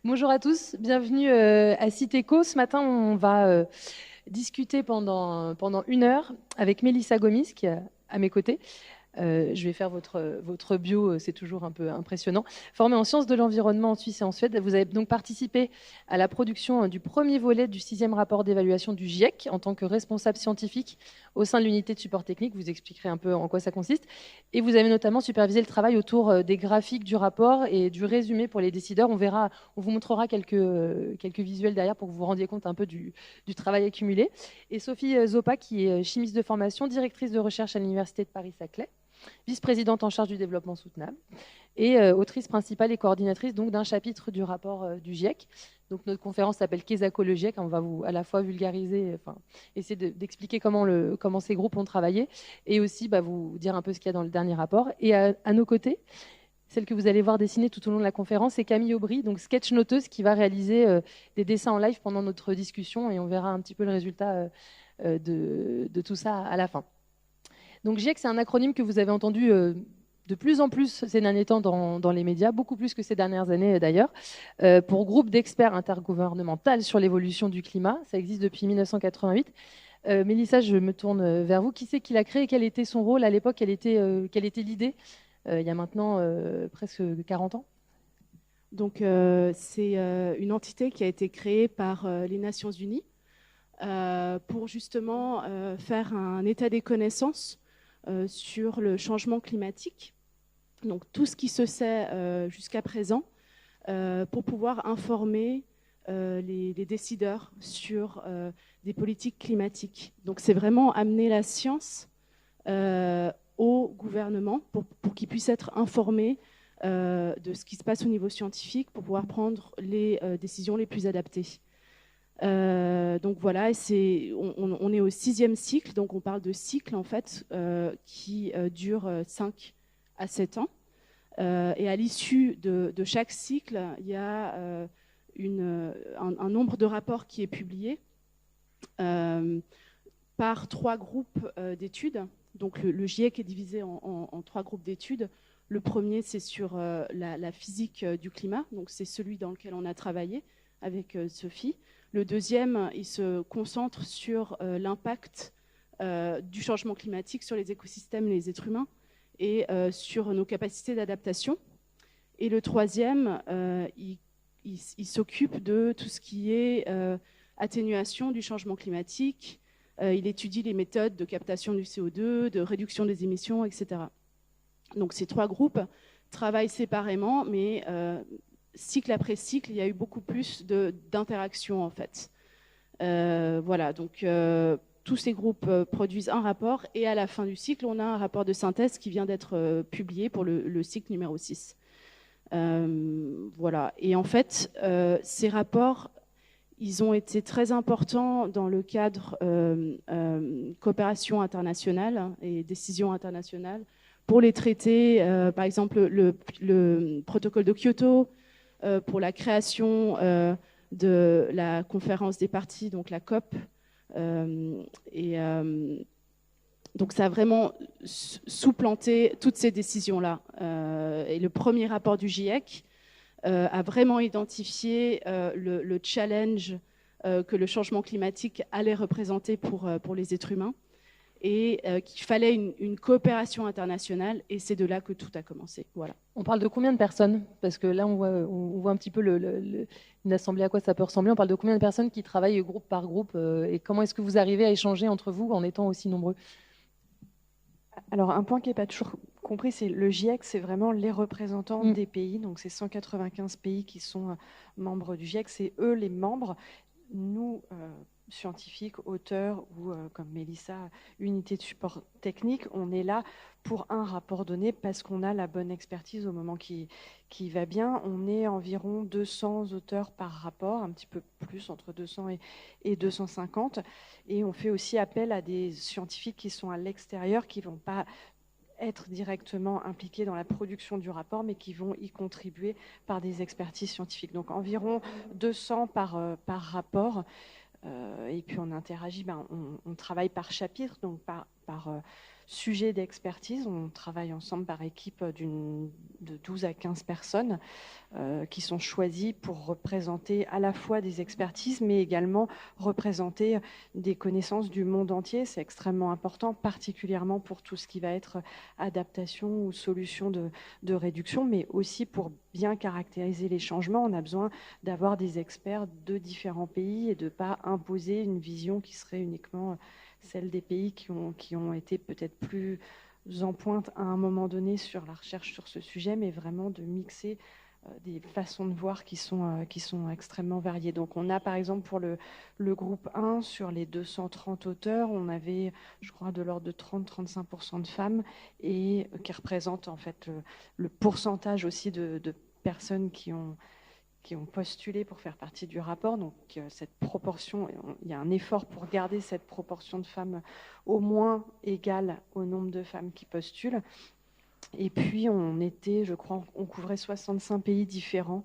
Bonjour à tous, bienvenue à Citéco. Ce matin, on va discuter pendant 1 heure avec Mélissa Gomis, qui est à mes côtés. Je vais faire votre bio, c'est toujours un peu impressionnant. Formée en sciences de l'environnement en Suisse et en Suède, vous avez donc participé à la production du premier volet du 6e rapport d'évaluation du GIEC en tant que responsable scientifique au sein de l'unité de support technique. Vous expliquerez un peu en quoi ça consiste. Et vous avez notamment supervisé le travail autour des graphiques du rapport et du résumé pour les décideurs. On vous montrera quelques visuels derrière pour que vous vous rendiez compte un peu du travail accumulé. Et Sophie Zopa, qui est chimiste de formation, directrice de recherche à l'Université de Paris-Saclay, vice-présidente en charge du développement soutenable et autrice principale et coordinatrice donc d'un chapitre du rapport du GIEC. Donc notre conférence s'appelle Quesaco le GIEC. On va vous à la fois vulgariser, essayer d'expliquer comment ces groupes ont travaillé et aussi vous dire un peu ce qu'il y a dans le dernier rapport. Et à nos côtés, celle que vous allez voir dessiner tout au long de la conférence, c'est Camille Aubry, donc sketch-noteuse, qui va réaliser des dessins en live pendant notre discussion et on verra un petit peu le résultat de tout ça à la fin. Donc GIEC, c'est un acronyme que vous avez entendu de plus en plus ces derniers temps dans les médias, beaucoup plus que ces dernières années d'ailleurs, pour groupe d'experts intergouvernemental sur l'évolution du climat. Ça existe depuis 1988. Mélissa, je me tourne vers vous. Qui c'est qui l'a créé et quel était son rôle à l'époque? Quelle était l'idée il y a maintenant presque 40 ans? Donc, c'est une entité qui a été créée par les Nations Unies pour justement faire un état des connaissances sur le changement climatique. Donc, tout ce qui se sait jusqu'à présent pour pouvoir informer les décideurs sur des politiques climatiques. Donc, c'est vraiment amener la science au gouvernement pour qu'ils puissent être informés de ce qui se passe au niveau scientifique pour pouvoir prendre les décisions les plus adaptées. Donc voilà, on est au 6e cycle, donc on parle de cycle en fait qui dure 5 à 7 ans. Et à l'issue de chaque cycle, il y a un nombre de rapports qui est publié par 3 groupes d'études. Donc le GIEC est divisé en 3 groupes d'études. Le premier, c'est sur la physique du climat, donc c'est celui dans lequel on a travaillé avec Sophie. Le deuxième, il se concentre sur l'impact du changement climatique sur les écosystèmes et les êtres humains et sur nos capacités d'adaptation. Et le troisième, il s'occupe de tout ce qui est atténuation du changement climatique. Il étudie les méthodes de captation du CO2, de réduction des émissions, etc. Donc ces 3 groupes travaillent séparément, mais cycle après cycle, il y a eu beaucoup plus d'interactions en fait. Voilà, donc tous ces groupes produisent un rapport et à la fin du cycle, on a un rapport de synthèse qui vient d'être publié pour le cycle numéro 6. Voilà, et en fait, ces rapports, ils ont été très importants dans le cadre coopération internationale et décision internationale pour les traités, par exemple le protocole de Kyoto, pour la création de la conférence des parties, donc la COP. Donc ça a vraiment supplanté toutes ces décisions-là. Et le premier rapport du GIEC a vraiment identifié le challenge que le changement climatique allait représenter pour les êtres humains et qu'il fallait une coopération internationale, et c'est de là que tout a commencé. Voilà. On parle de combien de personnes? Parce que là, on voit un petit peu une assemblée, à quoi ça peut ressembler. On parle de combien de personnes qui travaillent groupe par groupe et comment est-ce que vous arrivez à échanger entre vous en étant aussi nombreux? Alors, un point qui n'est pas toujours compris, c'est le GIEC, c'est vraiment les représentants des pays. Donc, c'est 195 pays qui sont membres du GIEC. C'est eux les membres. Nous, scientifiques, auteurs ou comme Mélissa, unité de support technique, on est là pour un rapport donné parce qu'on a la bonne expertise au moment qui va bien. On est environ 200 auteurs par rapport, un petit peu plus, entre 200 et 250. Et on fait aussi appel à des scientifiques qui sont à l'extérieur, qui ne vont pas être directement impliqués dans la production du rapport, mais qui vont y contribuer par des expertises scientifiques. Donc environ 200 par rapport. Et puis on interagit, on travaille par chapitre, donc par par sujet d'expertise. On travaille ensemble par équipe de 12 à 15 personnes qui sont choisies pour représenter à la fois des expertises, mais également représenter des connaissances du monde entier. C'est extrêmement important, particulièrement pour tout ce qui va être adaptation ou solution de réduction, mais aussi pour bien caractériser les changements. On a besoin d'avoir des experts de différents pays et de ne pas imposer une vision qui serait uniquement celle des pays qui ont été peut-être plus en pointe à un moment donné sur la recherche sur ce sujet, mais vraiment de mixer des façons de voir qui sont extrêmement variées. Donc on a par exemple pour le groupe 1, sur les 230 auteurs, on avait, je crois, de l'ordre de 30-35% de femmes, et qui représentent en fait le pourcentage aussi de personnes qui ont postulé pour faire partie du rapport. Donc cette proportion, il y a un effort pour garder cette proportion de femmes au moins égale au nombre de femmes qui postulent. Et puis je crois, on couvrait 65 pays différents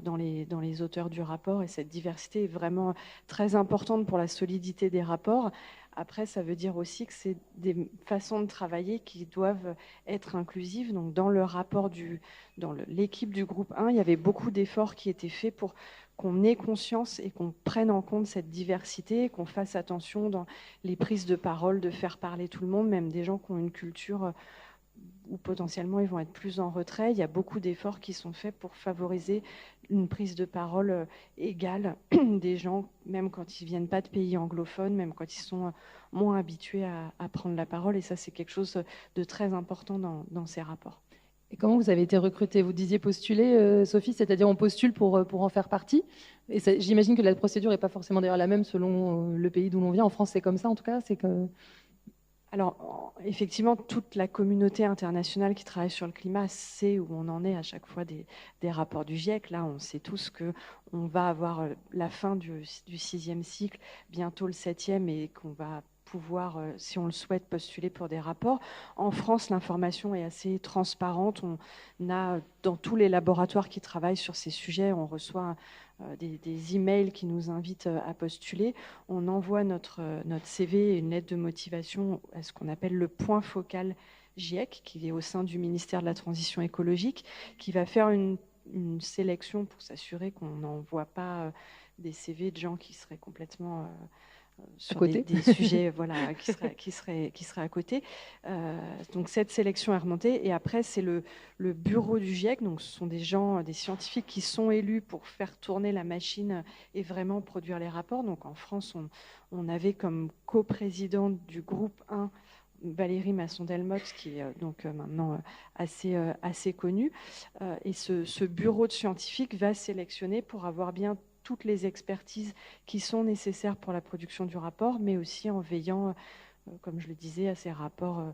dans les auteurs du rapport, et cette diversité est vraiment très importante pour la solidité des rapports. Après, ça veut dire aussi que c'est des façons de travailler qui doivent être inclusives. Donc, dans le rapport dans l'équipe du groupe 1, il y avait beaucoup d'efforts qui étaient faits pour qu'on ait conscience et qu'on prenne en compte cette diversité, qu'on fasse attention dans les prises de parole, de faire parler tout le monde, même des gens qui ont une culture où potentiellement ils vont être plus en retrait. Il y a beaucoup d'efforts qui sont faits pour favoriser une prise de parole égale des gens, même quand ils ne viennent pas de pays anglophones, même quand ils sont moins habitués à prendre la parole. Et ça, c'est quelque chose de très important dans ces rapports. Et comment vous avez été recrutée? Vous disiez postuler, Sophie, c'est-à-dire on postule pour en faire partie. Et j'imagine que la procédure n'est pas forcément d'ailleurs la même selon le pays d'où l'on vient. En France, c'est comme ça en tout cas, c'est que... Alors, effectivement, toute la communauté internationale qui travaille sur le climat sait où on en est à chaque fois des rapports du GIEC. Là, on sait tous qu'on va avoir la fin du 6e cycle, bientôt le 7e, et qu'on va pouvoir, si on le souhaite, postuler pour des rapports. En France, l'information est assez transparente. On a, dans tous les laboratoires qui travaillent sur ces sujets, on reçoit des emails qui nous invitent à postuler. On envoie notre CV et une lettre de motivation à ce qu'on appelle le point focal GIEC, qui est au sein du ministère de la Transition écologique, qui va faire une sélection pour s'assurer qu'on n'envoie pas des CV de gens qui seraient complètement sur des sujets voilà, qui seraient à côté. Donc cette sélection est remontée, et après c'est le bureau du GIEC, donc ce sont des gens, des scientifiques qui sont élus pour faire tourner la machine et vraiment produire les rapports. Donc en France, on avait comme coprésidente du groupe 1 Valérie Masson-Delmotte, qui est donc maintenant assez connue. Et ce bureau de scientifiques va sélectionner pour avoir bien toutes les expertises qui sont nécessaires pour la production du rapport, mais aussi en veillant, comme je le disais, à ces rapports,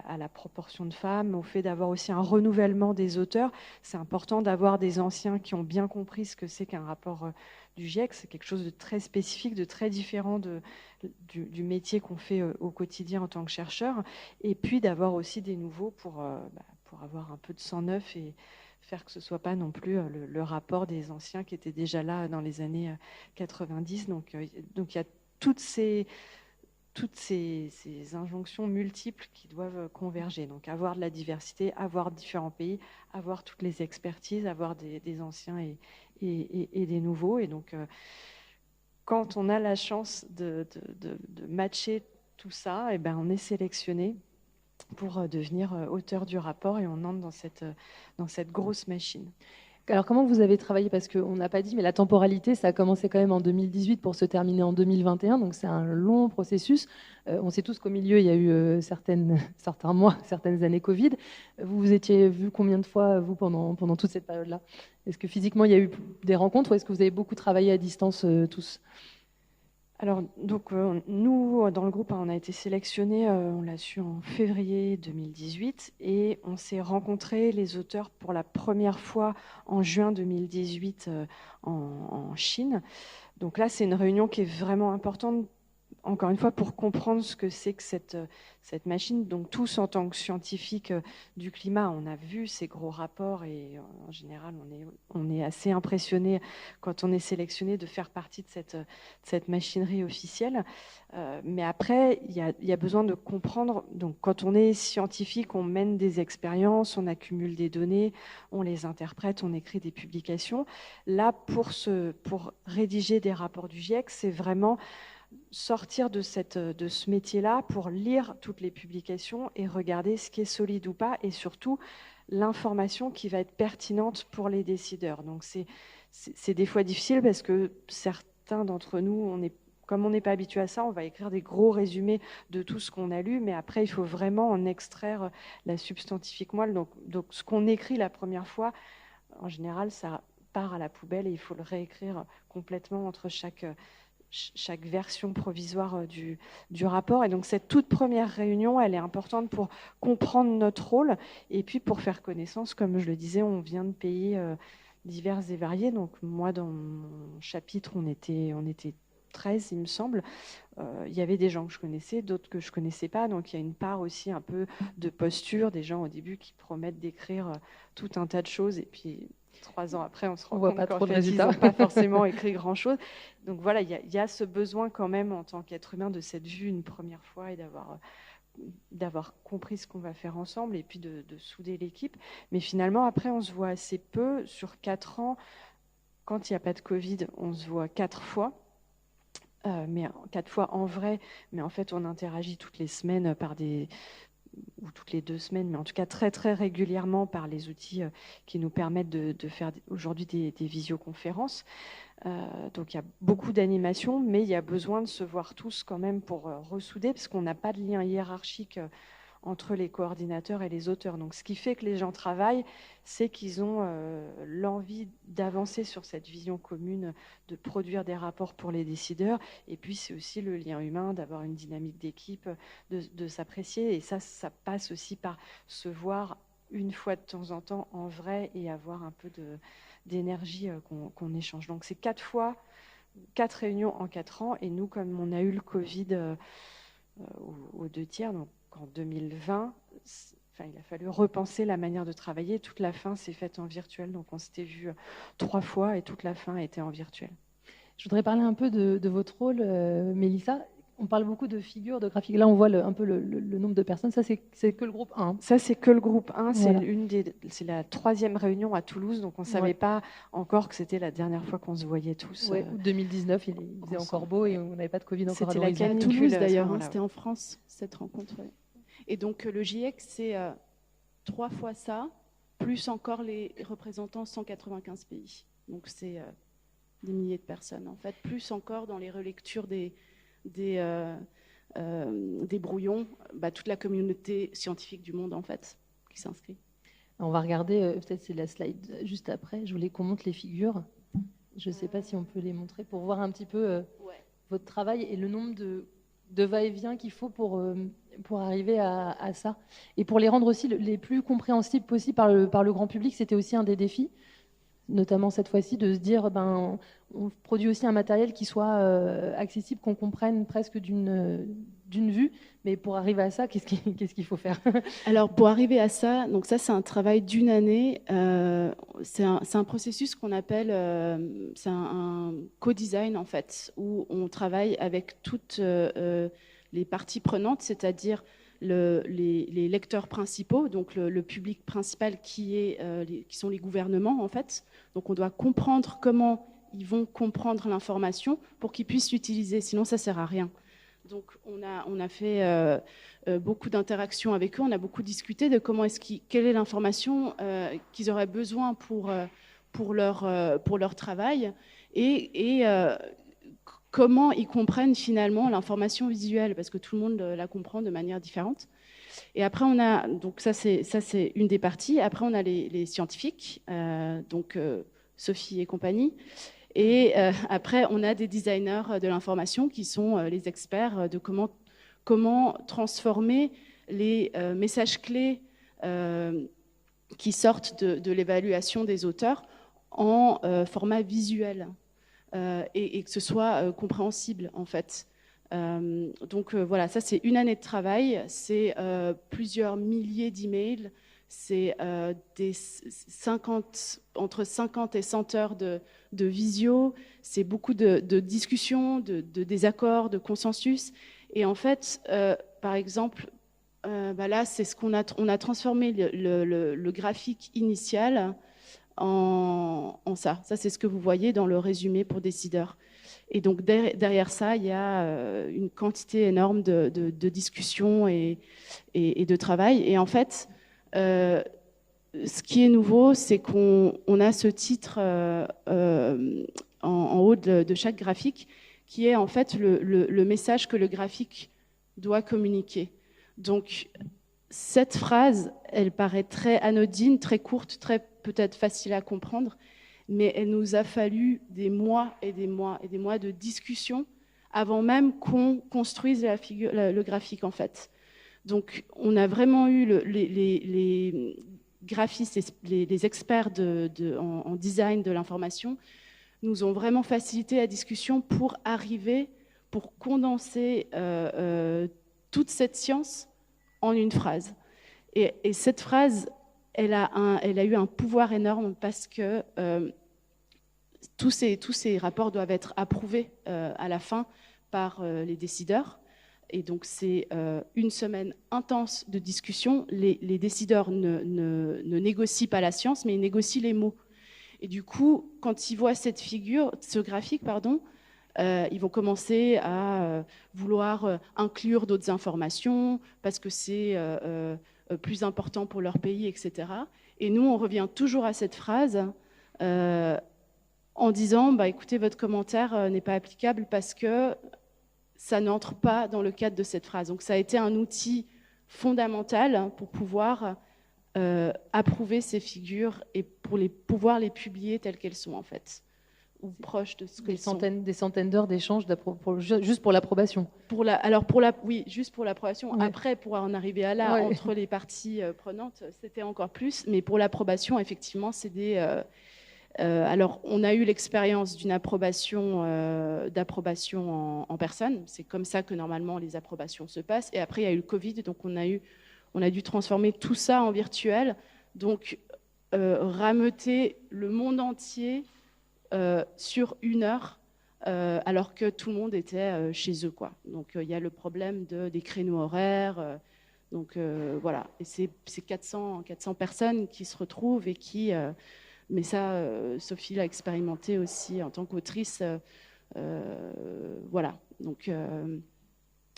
à la proportion de femmes, au fait d'avoir aussi un renouvellement des auteurs. C'est important d'avoir des anciens qui ont bien compris ce que c'est qu'un rapport du GIEC. C'est quelque chose de très spécifique, de très différent du métier qu'on fait au quotidien en tant que chercheur. Et puis d'avoir aussi des nouveaux pour avoir un peu de sang neuf et faire que ce ne soit pas non plus le rapport des anciens qui étaient déjà là dans les années 90. Donc il y a toutes ces injonctions multiples qui doivent converger. Donc avoir de la diversité, avoir différents pays, avoir toutes les expertises, avoir des anciens et des nouveaux. Et donc quand on a la chance de matcher tout ça, et ben on est sélectionné pour devenir auteur du rapport, et on entre dans cette grosse machine. Alors comment vous avez travaillé? Parce qu'on n'a pas dit, mais la temporalité, ça a commencé quand même en 2018 pour se terminer en 2021, donc c'est un long processus. On sait tous qu'au milieu, il y a eu certains mois, certaines années Covid. Vous vous étiez vu combien de fois, vous, pendant toute cette période-là? Est-ce que physiquement, il y a eu des rencontres, ou est-ce que vous avez beaucoup travaillé à distance tous? Alors, donc, nous, dans le groupe, on a été sélectionnés, on l'a su en février 2018, et on s'est rencontrés, les auteurs, pour la première fois en juin 2018 en Chine. Donc là, c'est une réunion qui est vraiment importante encore une fois, pour comprendre ce que c'est que cette machine, donc tous en tant que scientifiques du climat, on a vu ces gros rapports et en général, on est assez impressionné quand on est sélectionné de faire partie de cette machinerie officielle. Mais après, il y a besoin de comprendre. Donc, quand on est scientifique, on mène des expériences, on accumule des données, on les interprète, on écrit des publications. Là, pour rédiger des rapports du GIEC, c'est vraiment sortir de ce métier-là pour lire toutes les publications et regarder ce qui est solide ou pas, et surtout l'information qui va être pertinente pour les décideurs. Donc c'est des fois difficile parce que certains d'entre nous, comme on n'est pas habitué à ça, on va écrire des gros résumés de tout ce qu'on a lu, mais après il faut vraiment en extraire la substantifique moelle. Donc ce qu'on écrit la première fois, en général, ça part à la poubelle et il faut le réécrire complètement entre chaque version provisoire du rapport. Et donc cette toute première réunion, elle est importante pour comprendre notre rôle et puis pour faire connaissance. Comme je le disais, on vient de pays divers et variés. Donc moi, dans mon chapitre, on était 13, il me semble. Il y avait des gens que je connaissais, d'autres que je ne connaissais pas. Donc il y a une part aussi un peu de posture, des gens au début qui promettent d'écrire tout un tas de choses et puis 3 ans après, on se rend compte qu'en fait, ils n'ont pas forcément écrit grand-chose. Donc voilà, il y a ce besoin quand même en tant qu'être humain de cette vue une première fois et d'avoir compris ce qu'on va faire ensemble et puis de souder l'équipe. Mais finalement, après, on se voit assez peu. Sur 4 ans, quand il n'y a pas de Covid, on se voit 4 fois. Mais 4 fois en vrai, mais en fait, on interagit toutes les semaines ou toutes les 2 semaines, mais en tout cas très très régulièrement par les outils qui nous permettent de faire aujourd'hui des visioconférences. Donc il y a beaucoup d'animations, mais il y a besoin de se voir tous quand même pour ressouder, parce qu'on n'a pas de lien hiérarchique entre les coordinateurs et les auteurs. Donc ce qui fait que les gens travaillent, c'est qu'ils ont l'envie d'avancer sur cette vision commune, de produire des rapports pour les décideurs. Et puis c'est aussi le lien humain, d'avoir une dynamique d'équipe, de s'apprécier. Et ça passe aussi par se voir une fois de temps en temps en vrai et avoir un peu d'énergie qu'on échange. Donc c'est 4 réunions en 4 ans. Et nous, comme on a eu le Covid aux 2/3, donc en 2020, il a fallu repenser la manière de travailler. Toute la fin s'est faite en virtuel. Donc on s'était vu 3 fois et toute la fin a été en virtuel. Je voudrais parler un peu de votre rôle, Mélissa. On parle beaucoup de figures, de graphiques. Là, on voit un peu le nombre de personnes. Ça, c'est que le groupe 1. Ça, c'est que le groupe 1. Voilà. C'est la 3e réunion à Toulouse. Donc, on ne savait pas encore que c'était la dernière fois qu'on se voyait tous. Ouais, 2019, il faisait encore beau et on n'avait pas de Covid encore à l'horizon. C'était à Toulouse, d'ailleurs. C'était en France, cette rencontre. Ouais. Et donc, le GIEC, c'est 3 fois ça, plus encore les représentants 195 pays. Donc, c'est des milliers de personnes, en fait. Plus encore dans les relectures des brouillons, toute la communauté scientifique du monde, en fait, qui s'inscrit. On va regarder, peut-être c'est la slide juste après. Je voulais qu'on montre les figures. Je ne sais pas si on peut les montrer pour voir un petit peu votre travail et le nombre de va-et-vient qu'il faut pour arriver à ça. Et pour les rendre aussi les plus compréhensibles possibles par le grand public, c'était aussi un des défis, notamment cette fois-ci, de se dire, on produit aussi un matériel qui soit accessible, qu'on comprenne presque d'une vue. Mais pour arriver à ça, qu'est-ce qu'il faut faire? Alors, pour arriver à ça, donc ça, c'est un travail d'1 année. C'est un processus qu'on appelle, c'est un co-design, en fait, où on travaille avec toutes les parties prenantes, c'est-à-dire les lecteurs principaux, donc le public principal qui sont les gouvernements, en fait. Donc, on doit comprendre comment ils vont comprendre l'information pour qu'ils puissent l'utiliser, sinon ça ne sert à rien. Donc, on a fait beaucoup d'interactions avec eux, on a beaucoup discuté de quelle est l'information qu'ils auraient besoin pour leur travail et comment ils comprennent finalement l'information visuelle, parce que tout le monde la comprend de manière différente. Et après, donc ça c'est une des parties. Après, on a les scientifiques, donc Sophie et compagnie. Et après, on a des designers de l'information qui sont les experts de comment transformer les messages clés qui sortent de l'évaluation des auteurs en format visuel et que ce soit compréhensible, en fait. Donc voilà, ça c'est une année de travail, c'est plusieurs milliers d'emails, c'est entre 50 et 100 heures de visio, c'est beaucoup de discussions, de désaccords, de consensus. Et en fait, par exemple, là, c'est ce qu'on on a transformé le graphique initial en ça. Ça, c'est ce que vous voyez dans le résumé pour décideurs. Et donc, derrière ça, il y a une quantité énorme de discussions et de travail. Et en fait, ce qui est nouveau, c'est qu'on a ce titre en haut de chaque graphique qui est en fait le message que le graphique doit communiquer. Donc, cette phrase, elle paraît très anodine, très courte, très peut-être facile à comprendre, mais il nous a fallu des mois et des mois et des mois de discussion avant même qu'on construise le graphique, en fait. Donc, on a vraiment eu les graphistes, les experts en design de l'information nous ont vraiment facilité la discussion pour condenser toute cette science en une phrase. Et cette phrase, elle a eu un pouvoir énorme parce que tous ces rapports doivent être approuvés à la fin par les décideurs. Et donc, c'est une semaine intense de discussion. Les décideurs ne négocient pas la science, mais ils négocient les mots. Et du coup, quand ils voient ce graphique, ils vont commencer à vouloir inclure d'autres informations parce que c'est plus important pour leur pays, etc. Et nous, on revient toujours à cette phrase en disant, écoutez, votre commentaire n'est pas applicable parce que ça n'entre pas dans le cadre de cette phrase. Donc ça a été un outil fondamental pour pouvoir approuver ces figures et pour pouvoir les publier telles qu'elles sont, en fait, ou proches de ce qu'elles sont. Des centaines d'heures d'échanges juste pour l'approbation. Oui, juste pour l'approbation. Ouais. Après, pour en arriver à là, entre les parties prenantes, c'était encore plus. Mais pour l'approbation, effectivement, c'est alors, on a eu l'expérience d'une d'approbation en personne. C'est comme ça que normalement les approbations se passent. Et après, il y a eu le Covid, donc on a dû transformer tout ça en virtuel. Donc, rameuter le monde entier sur 1 heure, alors que tout le monde était chez eux, quoi. Donc, il y a le problème des créneaux horaires. Donc, voilà. Et c'est 400 personnes qui se retrouvent et qui... mais ça, Sophie l'a expérimenté aussi en tant qu'autrice. Voilà. Donc,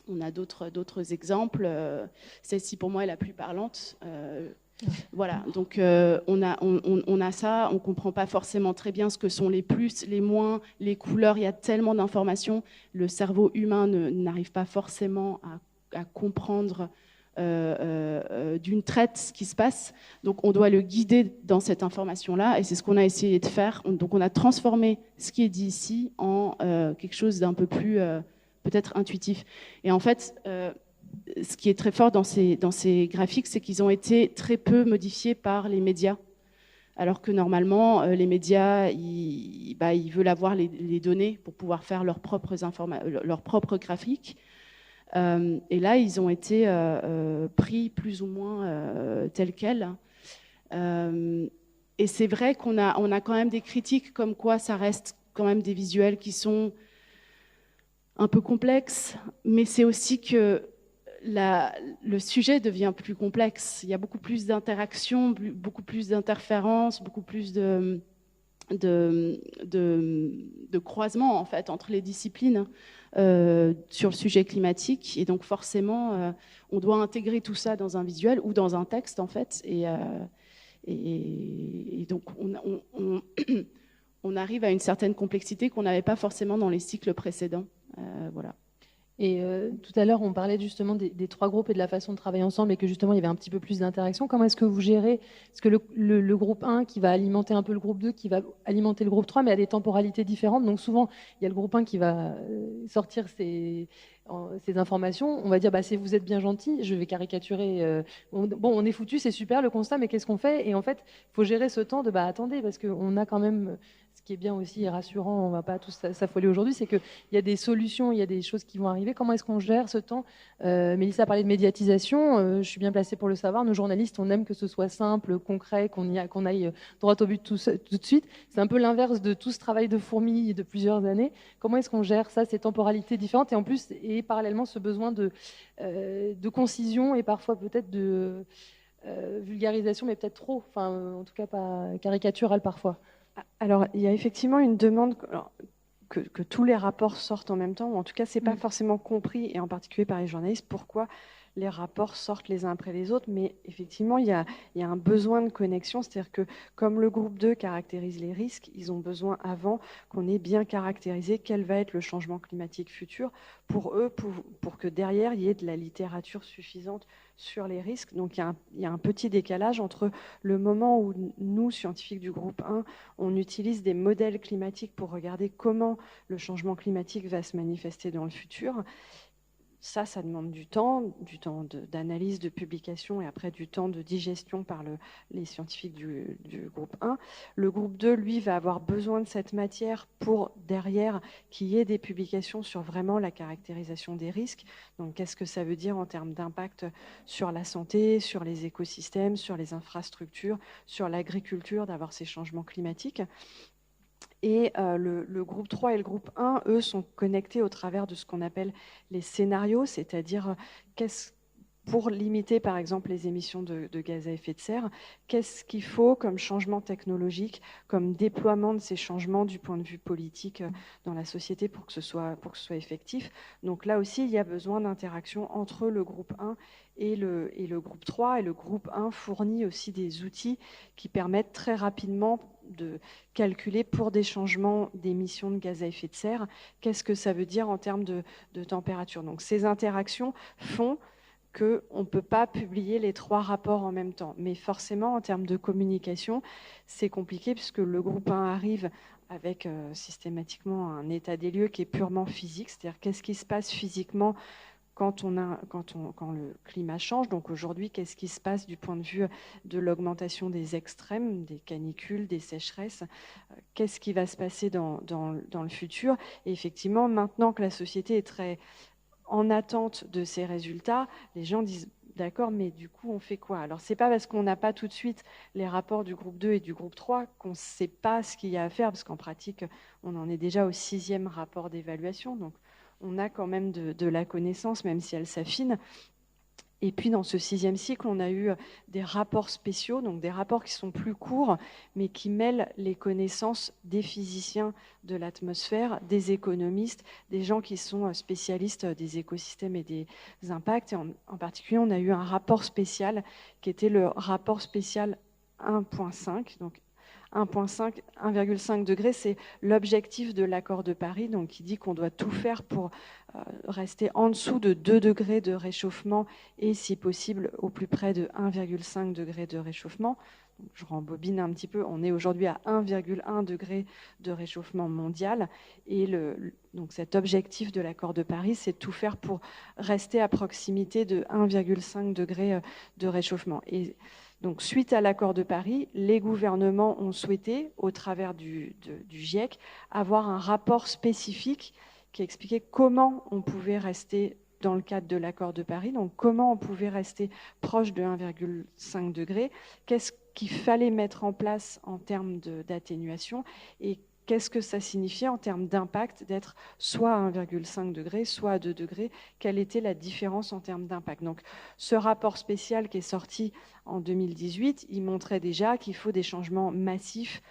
on a d'autres exemples. Celle-ci, pour moi, est la plus parlante. Voilà. Donc, on a ça. On ne comprend pas forcément très bien ce que sont les plus, les moins, les couleurs. Il y a tellement d'informations. Le cerveau humain n'arrive pas forcément à comprendre d'une traite ce qui se passe. Donc, on doit le guider dans cette information-là, et c'est ce qu'on a essayé de faire. Donc, on a transformé ce qui est dit ici en quelque chose d'un peu plus peut-être intuitif. Et en fait, ce qui est très fort dans ces graphiques, c'est qu'ils ont été très peu modifiés par les médias. Alors que normalement, les médias, ils veulent avoir les données pour pouvoir faire leurs propres graphiques. Et là, ils ont été pris plus ou moins tels quels. Et c'est vrai qu'on a quand même des critiques comme quoi ça reste quand même des visuels qui sont un peu complexes, mais c'est aussi que le sujet devient plus complexe. Il y a beaucoup plus d'interactions, beaucoup plus d'interférences, beaucoup plus de croisements en fait entre les disciplines sur le sujet climatique, et donc forcément on doit intégrer tout ça dans un visuel ou dans un texte en fait, et donc on arrive à une certaine complexité qu'on n'avait pas forcément dans les cycles précédents. Voilà. Et tout à l'heure, on parlait justement des 3 groupes et de la façon de travailler ensemble, et que justement, il y avait un petit peu plus d'interaction. Comment est-ce que vous gérez? Est-ce que le groupe 1 qui va alimenter un peu le groupe 2, qui va alimenter le groupe 3, mais à des temporalités différentes? Donc souvent, il y a le groupe 1 qui va sortir ces informations. On va dire, vous êtes bien gentil, je vais caricaturer. On est foutu, c'est super le constat, mais qu'est-ce qu'on fait? Et en fait, il faut gérer ce temps de, attendez, parce qu'on a quand même... qui est bien aussi et rassurant, on ne va pas tous s'affoler aujourd'hui, c'est qu'il y a des solutions, il y a des choses qui vont arriver. Comment est-ce qu'on gère ce temps? Mélissa a parlé de médiatisation, je suis bien placée pour le savoir. Nos journalistes, on aime que ce soit simple, concret, qu'on aille droit au but tout de suite. C'est un peu l'inverse de tout ce travail de fourmi de plusieurs années. Comment est-ce qu'on gère ça, ces temporalités différentes et en plus, et parallèlement, ce besoin de concision et parfois peut-être de vulgarisation, mais peut-être trop, en tout cas pas caricaturale parfois. Alors, il y a effectivement une demande que tous les rapports sortent en même temps, ou en tout cas, ce n'est pas forcément compris, et en particulier par les journalistes, pourquoi les rapports sortent les uns après les autres, mais effectivement, il y a un besoin de connexion, c'est-à-dire que comme le groupe 2 caractérise les risques, ils ont besoin avant qu'on ait bien caractérisé quel va être le changement climatique futur pour eux, pour que derrière, il y ait de la littérature suffisante sur les risques. Donc il y a un petit décalage entre le moment où nous, scientifiques du groupe 1, on utilise des modèles climatiques pour regarder comment le changement climatique va se manifester dans le futur. Ça demande du temps d'analyse, de publication et après du temps de digestion par les scientifiques du groupe 1. Le groupe 2, lui, va avoir besoin de cette matière pour, derrière, qu'il y ait des publications sur vraiment la caractérisation des risques. Donc, qu'est-ce que ça veut dire en termes d'impact sur la santé, sur les écosystèmes, sur les infrastructures, sur l'agriculture, d'avoir ces changements climatiques. Et le groupe 3 et le groupe 1, eux, sont connectés au travers de ce qu'on appelle les scénarios, c'est-à-dire pour limiter, par exemple, les émissions de gaz à effet de serre, qu'est-ce qu'il faut comme changement technologique, comme déploiement de ces changements du point de vue politique dans la société pour que ce soit effectif. Donc là aussi, il y a besoin d'interaction entre le groupe 1 et le groupe 3. Et le groupe 1 fournit aussi des outils qui permettent très rapidement de calculer pour des changements d'émissions de gaz à effet de serre, qu'est-ce que ça veut dire en termes de température. Donc ces interactions font qu'on ne peut pas publier les 3 rapports en même temps. Mais forcément, en termes de communication, c'est compliqué puisque le groupe 1 arrive avec systématiquement un état des lieux qui est purement physique, c'est-à-dire qu'est-ce qui se passe physiquement quand le climat change. Donc aujourd'hui, qu'est-ce qui se passe du point de vue de l'augmentation des extrêmes, des canicules, des sécheresses, qu'est-ce qui va se passer dans le futur. Et effectivement, maintenant que la société est très en attente de ces résultats, les gens disent d'accord, mais du coup, on fait quoi? Alors, c'est pas parce qu'on n'a pas tout de suite les rapports du groupe 2 et du groupe 3 qu'on ne sait pas ce qu'il y a à faire, parce qu'en pratique, on en est déjà au 6e rapport d'évaluation. Donc, on a quand même de la connaissance, même si elle s'affine. Et puis, dans ce 6e cycle, on a eu des rapports spéciaux, donc des rapports qui sont plus courts, mais qui mêlent les connaissances des physiciens de l'atmosphère, des économistes, des gens qui sont spécialistes des écosystèmes et des impacts. Et en particulier, on a eu un rapport spécial qui était le rapport spécial 1.5, donc 1,5 degré, c'est l'objectif de l'accord de Paris, donc qui dit qu'on doit tout faire pour rester en dessous de 2 degrés de réchauffement et, si possible, au plus près de 1,5 degré de réchauffement. Donc, je rembobine un petit peu, on est aujourd'hui à 1,1 degré de réchauffement mondial et donc cet objectif de l'accord de Paris, c'est de tout faire pour rester à proximité de 1,5 degré de réchauffement. Et donc, suite à l'accord de Paris, les gouvernements ont souhaité, au travers du GIEC, avoir un rapport spécifique qui expliquait comment on pouvait rester dans le cadre de l'accord de Paris, donc comment on pouvait rester proche de 1,5 degré, qu'est-ce qu'il fallait mettre en place en termes d'atténuation et qu'est-ce que ça signifiait en termes d'impact d'être soit à 1,5 degré, soit à 2 degrés, quelle était la différence en termes d'impact. Donc ce rapport spécial qui est sorti en 2018, il montrait déjà qu'il faut des changements massifs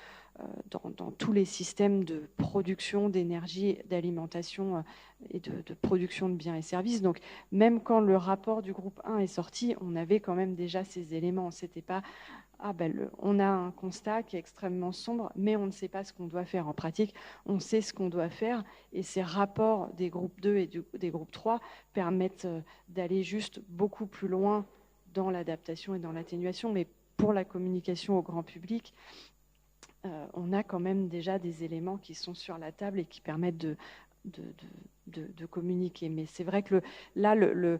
dans tous les systèmes de production d'énergie, d'alimentation et de production de biens et services. Donc même quand le rapport du groupe 1 est sorti, on avait quand même déjà ces éléments. C'était pas on a un constat qui est extrêmement sombre, mais on ne sait pas ce qu'on doit faire. En pratique, on sait ce qu'on doit faire et ces rapports des groupes 2 et des groupes 3 permettent d'aller juste beaucoup plus loin dans l'adaptation et dans l'atténuation. Mais pour la communication au grand public, on a quand même déjà des éléments qui sont sur la table et qui permettent de communiquer. Mais c'est vrai que là, le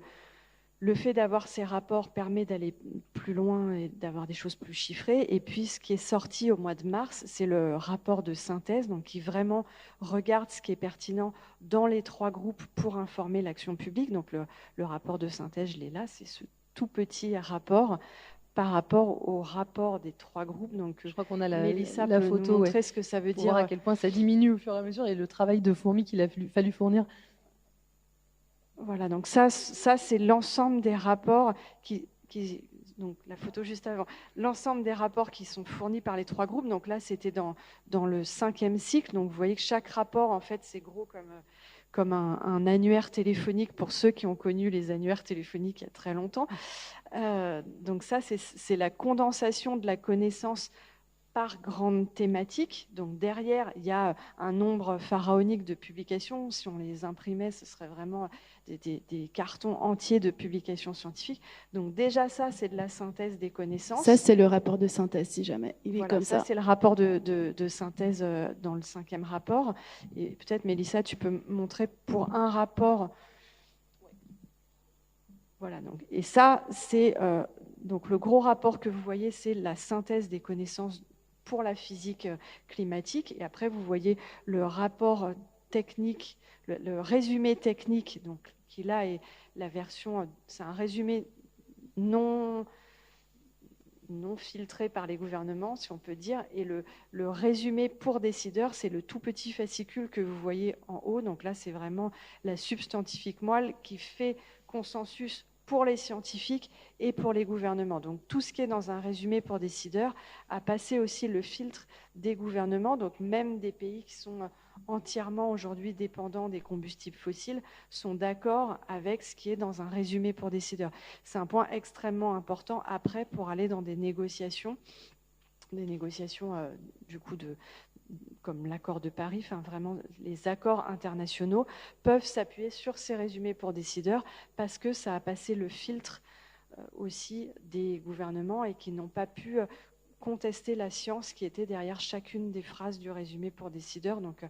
le fait d'avoir ces rapports permet d'aller plus loin et d'avoir des choses plus chiffrées. Et puis, ce qui est sorti au mois de mars, c'est le rapport de synthèse, donc qui vraiment regarde ce qui est pertinent dans les 3 groupes pour informer l'action publique. Donc, le rapport de synthèse, je l'ai là, c'est ce tout petit rapport par rapport au rapport des 3 groupes. Donc, je crois qu'on a Mélissa la peut photo, nous montrer ce que ça veut pour dire. Voir à quel point ça diminue au fur et à mesure et le travail de fourmi qu'il a fallu fournir. Voilà, donc ça c'est l'ensemble des rapports donc la photo juste avant, l'ensemble des rapports qui sont fournis par les 3 groupes. Donc là, c'était dans le 5e cycle. Donc vous voyez que chaque rapport, en fait, c'est gros comme un annuaire téléphonique pour ceux qui ont connu les annuaires téléphoniques il y a très longtemps. Donc ça, c'est la condensation de la connaissance par grande thématique. Donc derrière, il y a un nombre pharaonique de publications. Si on les imprimait, ce serait vraiment des cartons entiers de publications scientifiques. Donc déjà, ça, c'est de la synthèse des connaissances. Ça, c'est le rapport de synthèse, si jamais. Il est voilà, comme ça. Ça, c'est le rapport de synthèse dans le 5e rapport. Et peut-être, Mélissa, tu peux montrer pour un rapport. Voilà, donc, et ça, c'est donc le gros rapport que vous voyez, c'est la synthèse des connaissances pour la physique climatique. Et après, vous voyez le rapport technique, le résumé technique, donc, qui là est la version, c'est un résumé non filtré par les gouvernements, si on peut dire. Et le résumé pour décideurs, c'est le tout petit fascicule que vous voyez en haut. Donc là, c'est vraiment la substantifique moelle qui fait consensus pour les scientifiques et pour les gouvernements. Donc tout ce qui est dans un résumé pour décideurs a passé aussi le filtre des gouvernements, donc même des pays qui sont entièrement aujourd'hui dépendants des combustibles fossiles sont d'accord avec ce qui est dans un résumé pour décideurs. C'est un point extrêmement important après pour aller dans des négociations du coup comme l'accord de Paris, enfin vraiment les accords internationaux peuvent s'appuyer sur ces résumés pour décideurs parce que ça a passé le filtre aussi des gouvernements et qui n'ont pas pu contester la science qui était derrière chacune des phrases du résumé pour décideurs. Donc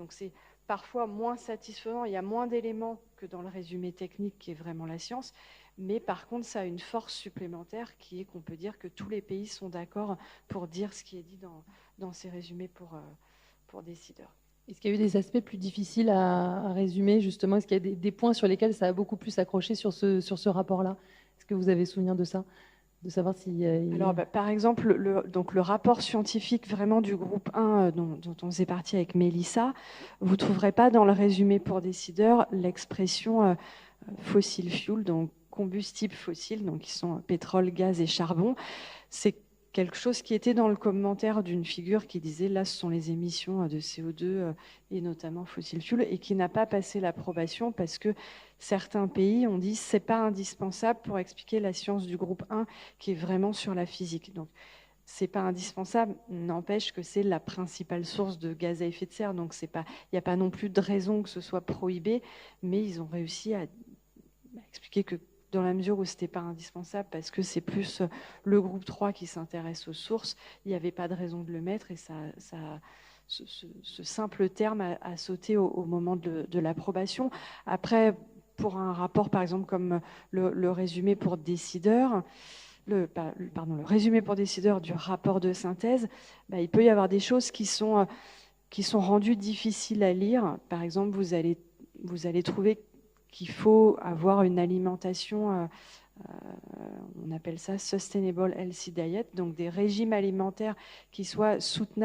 c'est parfois moins satisfaisant, il y a moins d'éléments que dans le résumé technique qui est vraiment la science, mais par contre ça a une force supplémentaire qui est qu'on peut dire que tous les pays sont d'accord pour dire ce qui est dit dans ces résumés pour décideurs. Est-ce qu'il y a eu des aspects plus difficiles à résumer, justement? Est-ce qu'il y a des points sur lesquels ça a beaucoup plus accroché sur ce rapport-là? Est-ce que vous avez souvenir de ça? De savoir si... Alors, par exemple, le rapport scientifique vraiment du groupe 1 dont on faisait partie avec Mélissa, vous ne trouverez pas dans le résumé pour décideurs l'expression fossil fuel, donc combustibles fossiles, donc qui sont pétrole, gaz et charbon. C'est quelque chose qui était dans le commentaire d'une figure qui disait là ce sont les émissions de CO2 et notamment fossil fuel et qui n'a pas passé l'approbation parce que certains pays ont dit c'est pas indispensable pour expliquer la science du groupe 1 qui est vraiment sur la physique. Donc c'est pas indispensable, n'empêche que c'est la principale source de gaz à effet de serre, donc il n'y a pas non plus de raison que ce soit prohibé, mais ils ont réussi à expliquer que dans la mesure où ce n'était pas indispensable, parce que c'est plus le groupe 3 qui s'intéresse aux sources, il n'y avait pas de raison de le mettre, et ce simple terme a sauté au moment de l'approbation. Après, pour un rapport, par exemple, comme le résumé pour décideurs, le résumé pour décideurs du rapport de synthèse, il peut y avoir des choses qui sont rendues difficiles à lire. Par exemple, vous allez trouver qu'il faut avoir une alimentation, on appelle ça Sustainable Healthy Diet, donc des régimes alimentaires qui soient soutenables